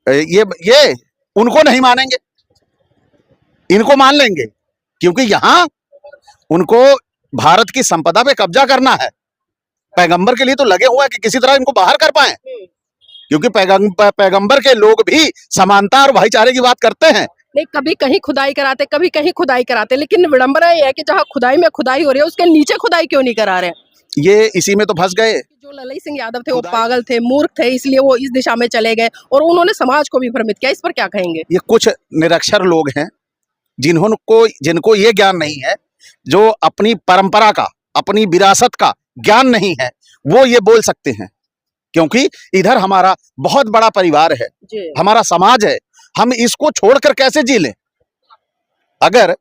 ये उनको नहीं मानेंगे, इनको मान लेंगे, क्योंकि यहां उनको भारत की संपदा पे कब्जा करना है। पैगंबर के लिए तो लगे हुए हैं कि किसी तरह इनको बाहर कर पाए, क्योंकि पैगंबर के लोग भी समानता और भाईचारे की बात करते हैं। नहीं, कभी कहीं खुदाई कराते, कभी कहीं खुदाई कराते, लेकिन विडंबना ये है कि जहाँ खुदाई में खुदाई हो रही है उसके नीचे खुदाई क्यों नहीं करा रहे? ये इसी में तो फंस गए। जो ललई सिंह यादव थे वो पागल थे, मूर्ख थे, इसलिए वो इस दिशा में चले गए और उन्होंने समाज को भी भ्रमित किया। इस पर क्या कहेंगे? ये कुछ निरक्षर लोग हैं जिनको ये ज्ञान नहीं है, जो अपनी परंपरा का, अपनी विरासत का ज्ञान नहीं है, वो ये बोल सकते हैं। क्योंकि इधर हमारा बहुत बड़ा परिवार है, हमारा समाज है, हम इसको छोड़कर कैसे जी लें? अगर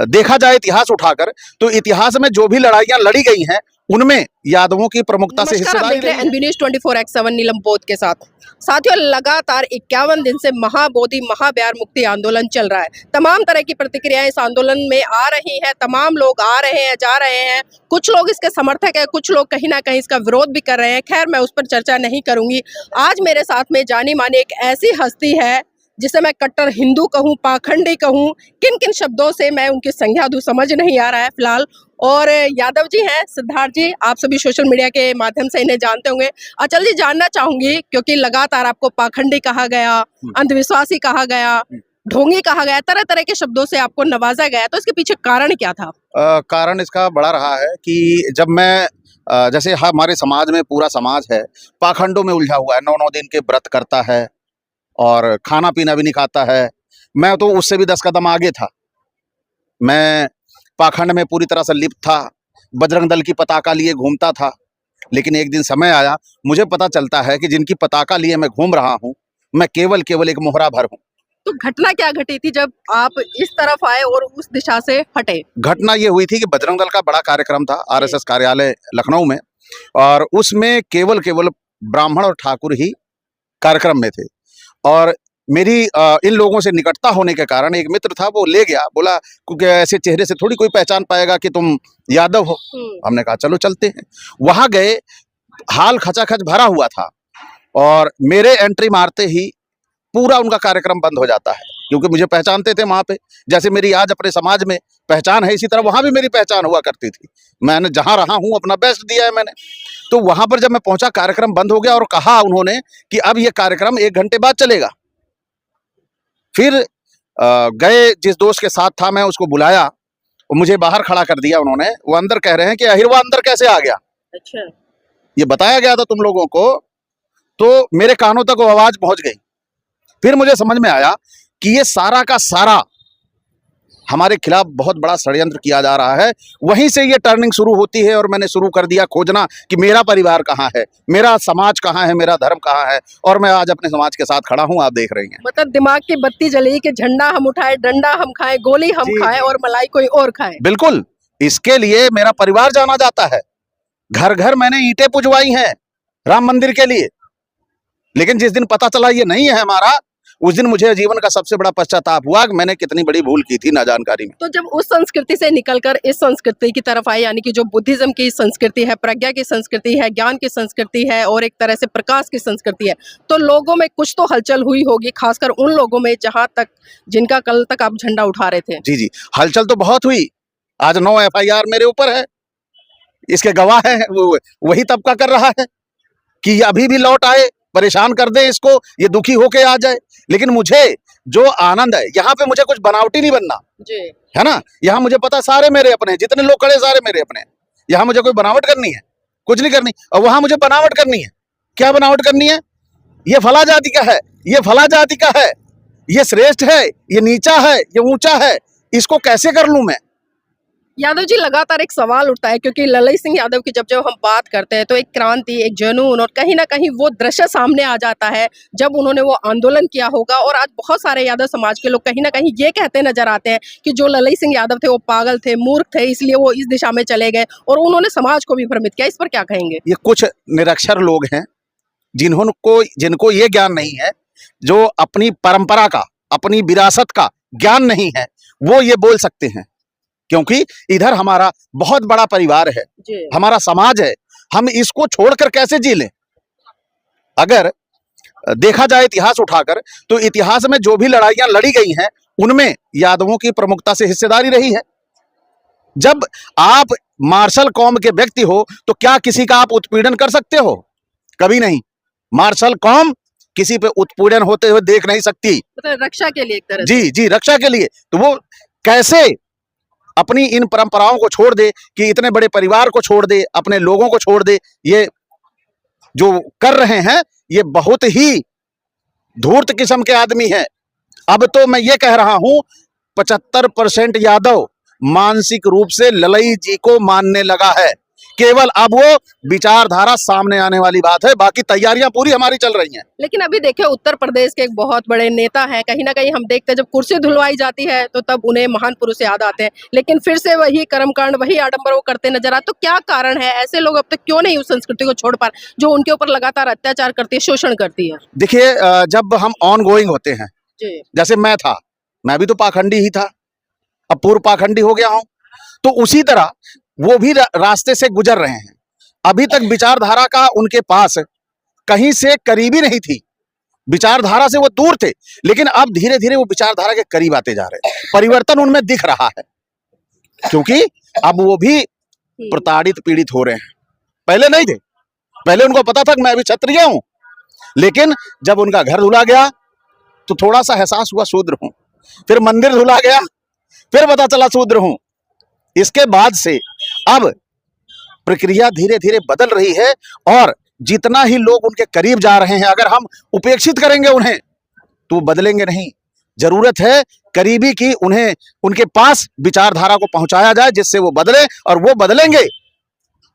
देखा जाए इतिहास उठाकर, तो इतिहास में जो भी लड़ाइयां लड़ी गई हैं उनमें यादवों की प्रमुखता से हिस्सेदारी रही है। एनबी न्यूज़ 24/7 नीलम बोध के साथ। साथियों, लगातार 51 दिन से महाबोधि महाब्यार मुक्ति आंदोलन चल रहा है। तमाम तरह की प्रतिक्रियाएं इस आंदोलन में आ रही हैं, तमाम लोग आ रहे हैं, जा रहे हैं। कुछ लोग इसके समर्थक हैं, कुछ लोग कहीं ना कहीं इसका विरोध भी कर रहे हैं। खैर, मैं उस पर चर्चा नहीं करूंगी। आज मेरे साथ में जानी मानी एक ऐसी हस्ती है जिसे मैं कट्टर हिंदू कहूं, पाखंडी कहूं, किन किन शब्दों से मैं उनकी संज्ञा दूं समझ नहीं आ रहा है फिलहाल। और यादव जी हैं, सिद्धार्थ जी, आप सभी सोशल मीडिया के माध्यम से इन्हें जानते होंगे। अचल जी, जानना चाहूंगी, क्योंकि लगातार आपको पाखंडी कहा गया, अंधविश्वासी कहा गया, ढोंगी कहा गया, तरह तरह के शब्दों से आपको नवाजा गया, तो इसके पीछे कारण क्या था? कारण इसका बड़ा रहा है कि जब मैं जैसे हमारे समाज में पूरा समाज है पाखंडों में उलझा हुआ है, 9-9 दिन के व्रत करता है और खाना पीना भी नहीं खाता है। मैं तो उससे भी 10 कदम आगे था। मैं पाखंड में पूरी तरह से लिप्त था, बजरंग दल की पताका लिए घूमता था। लेकिन एक दिन समय आया, मुझे पता चलता है कि जिनकी पताका लिए मैं घूम रहा हूं, मैं केवल एक मोहरा भर हूं। तो घटना क्या घटी थी जब आप इस तरफ आए और उस दिशा से हटे? घटना ये हुई थी कि बजरंग दल का बड़ा कार्यक्रम था आरएसएस कार्यालय लखनऊ में, और उसमें केवल ब्राह्मण और ठाकुर ही कार्यक्रम में थे। और मेरी इन लोगों से निकटता होने के कारण एक मित्र था, वो ले गया, बोला क्योंकि ऐसे चेहरे से थोड़ी कोई पहचान पाएगा कि तुम यादव हो। हमने कहा चलो चलते हैं। वहां गए, हाल खचाखच भरा हुआ था और मेरे एंट्री मारते ही पूरा उनका कार्यक्रम बंद हो जाता है, क्योंकि मुझे पहचानते थे वहां पे। जैसे मेरी आज अपने समाज में पहचान है, इसी तरह वहां भी मेरी पहचान हुआ करती थी। मैंने जहां रहा हूं अपना बेस्ट दिया है मैंने। तो वहां पर जब मैं पहुंचा, कार्यक्रम बंद हो गया और कहा उन्होंने कि अब ये कार्यक्रम 1 घंटे बाद चलेगा। फिर गए, जिस दोस्त के साथ था मैं उसको बुलाया और मुझे बाहर खड़ा कर दिया उन्होंने। वो अंदर कह रहे हैं कि अहिरवा अंदर कैसे आ गया? अच्छा, ये बताया गया था तुम लोगों को। तो मेरे कानों तक वो आवाज पहुंच गई। फिर मुझे समझ में आया कि ये सारा का सारा हमारे खिलाफ बहुत बड़ा षड्यंत्र किया जा रहा है। वहीं से ये टर्निंग शुरू होती है और मैंने शुरू कर दिया खोजना कि मेरा परिवार कहाँ है, मेरा समाज कहाँ है, मेरा धर्म कहाँ है। और मैं आज अपने समाज के साथ खड़ा हूँ, आप देख रही हैं। मतलब दिमाग की बत्ती जली कि झंडा हम उठाए, डंडा हम खाए, गोली हम खाए और मलाई कोई और खाए। बिल्कुल, इसके लिए मेरा परिवार जाना जाता है। घर घर मैंने ईंटें पुजवाई हैं राम मंदिर के लिए। लेकिन जिस दिन पता चला ये नहीं है हमारा, उस दिन मुझे जीवन का सबसे बड़ा पश्चाताप हुआ कि मैंने कितनी बड़ी भूल की थी ना जानकारी में। तो जब उस संस्कृति से निकलकर इस संस्कृति की तरफ आए, यानी कि जो बुद्धिज्म की संस्कृति है, प्रज्ञा की संस्कृति है, ज्ञान की संस्कृति है और एक तरह से प्रकाश की संस्कृति है, तो लोगों में कुछ तो हलचल हुई होगी, खासकर उन लोगों में जहां तक जिनका कल तक आप झंडा उठा रहे थे। जी, हलचल तो बहुत हुई। आज 9 FIR मेरे ऊपर है, इसके गवाह है। वही तबका कर रहा है कि अभी भी लौट आए, परेशान कर दे इसको, ये दुखी होके आ जाए। लेकिन मुझे जो आनंद है, यहाँ पे मुझे कुछ बनावटी नहीं बनना जी, है ना। यहाँ मुझे पता सारे मेरे अपने हैं, जितने लोग खड़े सारे मेरे अपने हैं। यहाँ मुझे कोई बनावट करनी है, कुछ नहीं करनी। और वहां मुझे बनावट करनी है। क्या बनावट करनी है? ये फला जाति का है, ये फला जाति का है, ये श्रेष्ठ है, ये नीचा है, ये ऊंचा है, इसको कैसे कर लूं मैं? यादव जी, लगातार एक सवाल उठता है, क्योंकि ललई सिंह यादव की जब हम बात करते हैं तो एक क्रांति, एक जुनून और कहीं ना कहीं वो दृश्य सामने आ जाता है जब उन्होंने वो आंदोलन किया होगा। और आज बहुत सारे यादव समाज के लोग कहीं ना कहीं ये कहते नजर आते हैं कि जो ललई सिंह यादव थे वो पागल थे, मूर्ख थे, इसलिए वो इस दिशा में चले गए और उन्होंने समाज को भी भ्रमित किया। इस पर क्या कहेंगे? ये कुछ निरक्षर लोग हैं जिनको ये ज्ञान नहीं है, जो अपनी परंपरा का, अपनी विरासत का ज्ञान नहीं है, वो ये बोल सकते हैं। क्योंकि इधर हमारा बहुत बड़ा परिवार है, हमारा समाज है, हम इसको छोड़कर कैसे जी लें? अगर देखा जाए इतिहास उठाकर, तो इतिहास में जो भी लड़ाइयां लड़ी गई हैं उनमें यादवों की प्रमुखता से हिस्सेदारी रही है। जब आप मार्शल कौम के व्यक्ति हो तो क्या किसी का आप उत्पीड़न कर सकते हो? कभी नहीं। मार्शल कौम किसी पे उत्पीड़न होते हुए देख नहीं सकती। मतलब रक्षा के लिए एक तरह जी जी, रक्षा के लिए। तो वो कैसे अपनी इन परंपराओं को छोड़ दे, कि इतने बड़े परिवार को छोड़ दे, अपने लोगों को छोड़ दे? ये जो कर रहे हैं ये बहुत ही धूर्त किस्म के आदमी हैं। अब तो मैं ये कह रहा हूं 75% यादव मानसिक रूप से ललई जी को मानने लगा है। केवल अब वो विचारधारा सामने आने वाली बात है, बाकी तैयारियां पूरी हमारी चल रही हैं। लेकिन अभी देखिए उत्तर प्रदेश के एक बहुत बड़े नेता हैं, कहीं ना कहीं हम देखते हैं जब कुर्सी धुलवाई जाती है तो तब उन्हें महान पुरुष याद आते हैं, लेकिन फिर से वही कर्मकांड वही आडंबर वो करते नजर आते। तो क्या कारण है, ऐसे लोग अब तक क्यों नहीं उस संस्कृति को छोड़ पा रहे जो उनके ऊपर लगातार अत्याचार करती है, शोषण करती है? देखिए, जब हम ऑन गोइंग होते हैं, जी जैसे मैं भी तो पाखंडी ही था, अब पूर्व पाखंडी हो गया हूं, तो उसी तरह वो भी रास्ते से गुजर रहे हैं। अभी तक विचारधारा का उनके पास कहीं से करीबी नहीं थी, विचारधारा से वो दूर थे, लेकिन अब धीरे धीरे वो विचारधारा के करीब आते जा रहे हैं। परिवर्तन उनमें दिख रहा है, क्योंकि अब वो भी प्रताड़ित पीड़ित हो रहे हैं। पहले नहीं थे, पहले उनको पता था कि मैं भी क्षत्रिय हूं, लेकिन जब उनका घर धुला गया तो थोड़ा सा एहसास हुआ शूद्र हूं, फिर मंदिर धुला गया, फिर पता चला शूद्र हूं। इसके बाद से अब प्रक्रिया धीरे धीरे बदल रही है, और जितना ही लोग उनके करीब जा रहे हैं, अगर हम उपेक्षित करेंगे उन्हें तो वो बदलेंगे नहीं। जरूरत है करीबी की, उन्हें उनके पास विचारधारा को पहुंचाया जाए जिससे वो बदले, और वो बदलेंगे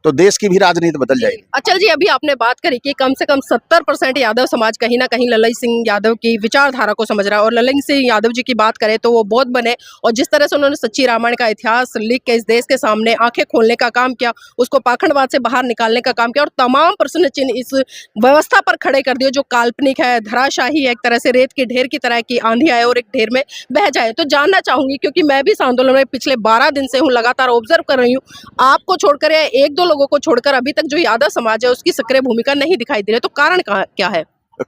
तो देश की भी राजनीति बदल जाएगी। अचल जी, अभी आपने बात करी कि कम से कम 70% यादव समाज कहीं ना कहीं ललई सिंह यादव की विचारधारा को समझ रहा है, और ललई सिंह यादव जी की बात करें तो वो बौद्ध बने, और जिस तरह से उन्होंने सच्ची रामायण का इतिहास लिख के इस देश के सामने आंखें खोलने का काम किया, उसको पाखंडवाद से बाहर निकालने का काम किया, और तमाम प्रश्न चिन्ह इस व्यवस्था पर खड़े कर दिए जो काल्पनिक है, धराशाही है, एक तरह से रेत की ढेर की तरह की आंधी आए और एक ढेर में बह जाए। तो जानना चाहूंगी, क्योंकि मैं भी इस आंदोलन में पिछले 12 दिन से हूँ, लगातार ऑब्जर्व कर रही हूँ, आपको छोड़कर या एक दो लोगों को छोड़कर अभी तक जो यादव समाज है उसकी सक्रिय भूमिका नहीं दिखाई दे रही। तो कारण क्या है?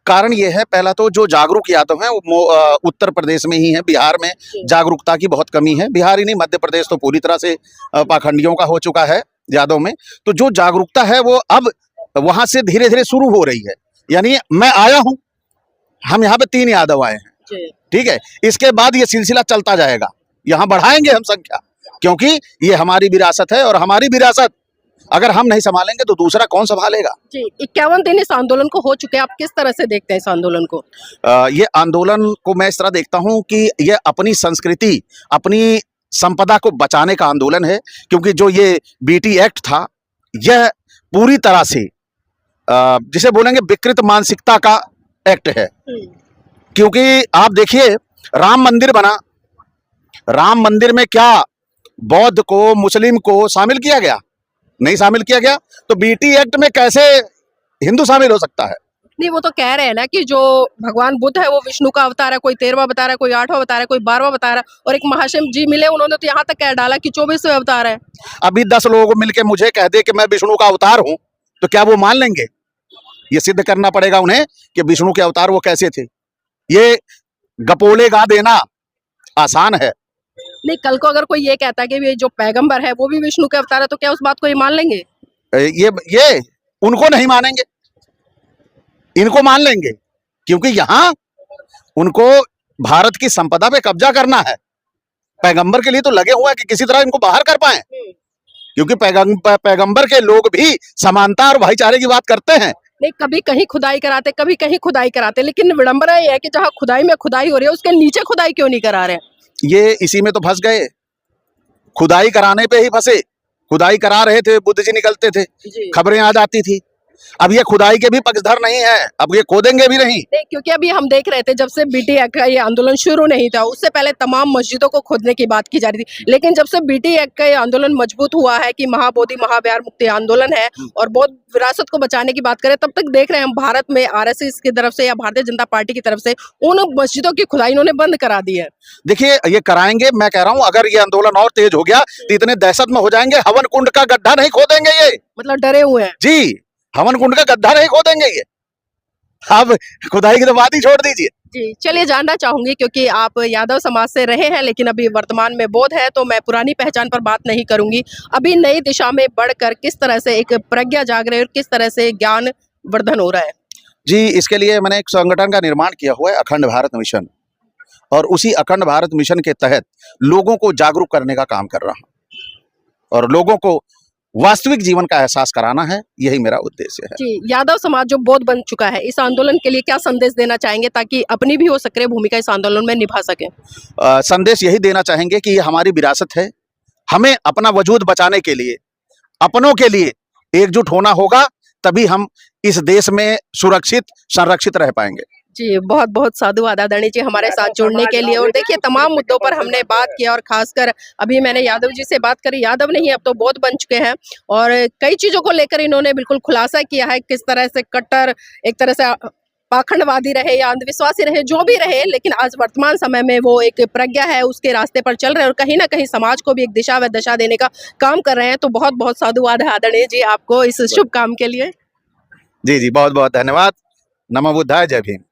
कारण ये है, पहला तो जो जागरूक यादव हैं वो उत्तर प्रदेश में ही है, बिहार में जागरूकता की बहुत कमी है। बिहार ही नहीं, मध्य प्रदेश तो पूरी तरह से पाखंडियों का हो चुका है यादव में। तो जो जागरूकता है वो अब वहां से धीरे धीरे शुरू हो रही है। यानी मैं आया हूं, हम यहाँ पे 3 यादव आए हैं, ठीक है, इसके बाद ये सिलसिला चलता जाएगा, यहाँ बढ़ाएंगे हम संख्या, क्योंकि ये हमारी विरासत है, और हमारी विरासत अगर हम नहीं संभालेंगे तो दूसरा कौन संभालेगा? जी, 51 दिन इस आंदोलन को हो चुके हैं, आप किस तरह से देखते हैं इस आंदोलन को? ये आंदोलन को मैं इस तरह देखता हूं कि ये अपनी संस्कृति, अपनी संपदा को बचाने का आंदोलन है, क्योंकि जो ये बीटी एक्ट था यह पूरी तरह से जिसे बोलेंगे विकृत मानसिकता का एक्ट है। क्योंकि आप देखिए, राम मंदिर बना, राम मंदिर में क्या बौद्ध को, मुस्लिम को शामिल किया गया? नहीं शामिल किया गया। तो बीटी एक्ट में कैसे हिंदू शामिल हो सकता है? नहीं, वो तो कह रहे हैं ना कि जो भगवान बुद्ध है वो विष्णु का अवतार है, कोई 13वां बता रहा है, कोई 8वां बता रहा है, कोई 12वां बता रहा है, और एक महाशय जी मिले, उन्होंने तो यहाँ तक कह डाला कि 24वें अवतार है। अभी 10 लोग मिलके मुझे कह दे कि मैं विष्णु का अवतार हूं, तो क्या वो मान लेंगे? ये सिद्ध करना पड़ेगा उन्हें कि विष्णु के अवतार वो कैसे थे। ये गपोले गा देना आसान है। नहीं, कल को अगर कोई ये कहता है कि ये जो पैगंबर है वो भी विष्णु के अवतार है, तो क्या उस बात को ये मान लेंगे? ये उनको नहीं मानेंगे, इनको मान लेंगे, क्योंकि यहां उनको भारत की संपदा पे कब्जा करना है। पैगंबर के लिए तो लगे हुए हैं कि किसी तरह इनको बाहर कर पाए, क्योंकि पैगंबर के लोग भी समानता और भाईचारे की बात करते हैं। नहीं, कभी कहीं खुदाई कराते, कभी कहीं खुदाई कराते, लेकिन विडंबना ये है कि जहाँ खुदाई में खुदाई हो रही है उसके नीचे खुदाई क्यों नहीं करा रहे हैं? ये इसी में तो फंस गए, खुदाई कराने पे ही फंसे। खुदाई करा रहे थे, बुद्ध जी निकलते थे, खबरें आ जाती थी। अब ये खुदाई के भी पक्षधर नहीं है, अब ये खोदेंगे भी नहीं। क्योंकि अभी हम देख रहे थे जब से बीटी एक्ट का ये आंदोलन शुरू नहीं था, उससे पहले तमाम मस्जिदों को खोदने की बात की जा रही थी, लेकिन जब से बीटी एक्ट का ये आंदोलन मजबूत हुआ है कि महाबोधि महाब्यार मुक्ति आंदोलन है और बौद्ध विरासत को बचाने की बात करें, तब तक देख रहे हैं हम भारत में आरएसएस की तरफ से या भारतीय जनता पार्टी की तरफ से उन मस्जिदों की खुदाई इन्होंने बंद करा दी है। देखिए, ये कराएंगे, मैं कह रहा हूँ, अगर ये आंदोलन और तेज हो गया तो इतने दहशत में हो जाएंगे, हवन कुंड का गड्ढा नहीं खोदेंगे ये। मतलब डरे हुए हैं जी, हवन कुंड का गड्ढा नहीं खोदेंगे ये। अब खुदाई की तो बात ही छोड़ दीजिए। जी, चलिए जानना चाहूंगी क्योंकि आप यादव समाज से रहे हैं लेकिन अभी वर्तमान में बौद्ध है, तो मैं पुरानी पहचान पर बात नहीं करूंगी। अभी नई दिशा में बढ़कर किस तरह से एक प्रज्ञा जाग रही है और किस तरह से ज्ञान वर्धन हो रहा है? जी, इसके लिए मैंने एक संगठन का निर्माण किया हुआ है, अखंड भारत मिशन, और उसी अखंड भारत मिशन के तहत लोगों को जागरूक करने का काम कर रहा हूं और लोगों को वास्तविक जीवन का एहसास कराना है, यही मेरा उद्देश्य है। जी, यादव समाज जो बौद्ध बन चुका है, इस आंदोलन के लिए क्या संदेश देना चाहेंगे ताकि अपनी भी हो सक्रिय भूमिका इस आंदोलन में निभा सके? संदेश यही देना चाहेंगे कि ये हमारी विरासत है, हमें अपना वजूद बचाने के लिए, अपनों के लिए एकजुट होना होगा, तभी हम इस देश में सुरक्षित, संरक्षित रह पाएंगे। जी, बहुत-बहुत साधुवाद आदरणीय जी हमारे साथ जुड़ने के लिए। और देखिए तमाम मुद्दों पर हमने बात की और खासकर अभी मैंने यादव जी से बात करी, यादव नहीं अब तो बौद्ध बन चुके हैं और कई चीज़ों को लेकर इन्होंने बिल्कुल खुलासा किया है, किस तरह से कट्टर एक तरह से पाखंडवादी रहे या अंधविश्वासी रहे, जो भी रहे, लेकिन आज वर्तमान समय में वो एक प्रज्ञा है, उसके रास्ते पर चल रहे हैं और कहीं न कहीं समाज को भी एक दिशा व दशा देने का काम कर रहे हैं। तो बहुत-बहुत साधुवाद है आदरणीय जी आपको इस शुभ काम के लिए। जी, बहुत-बहुत धन्यवाद। नमो बुद्धाय, जय भीम।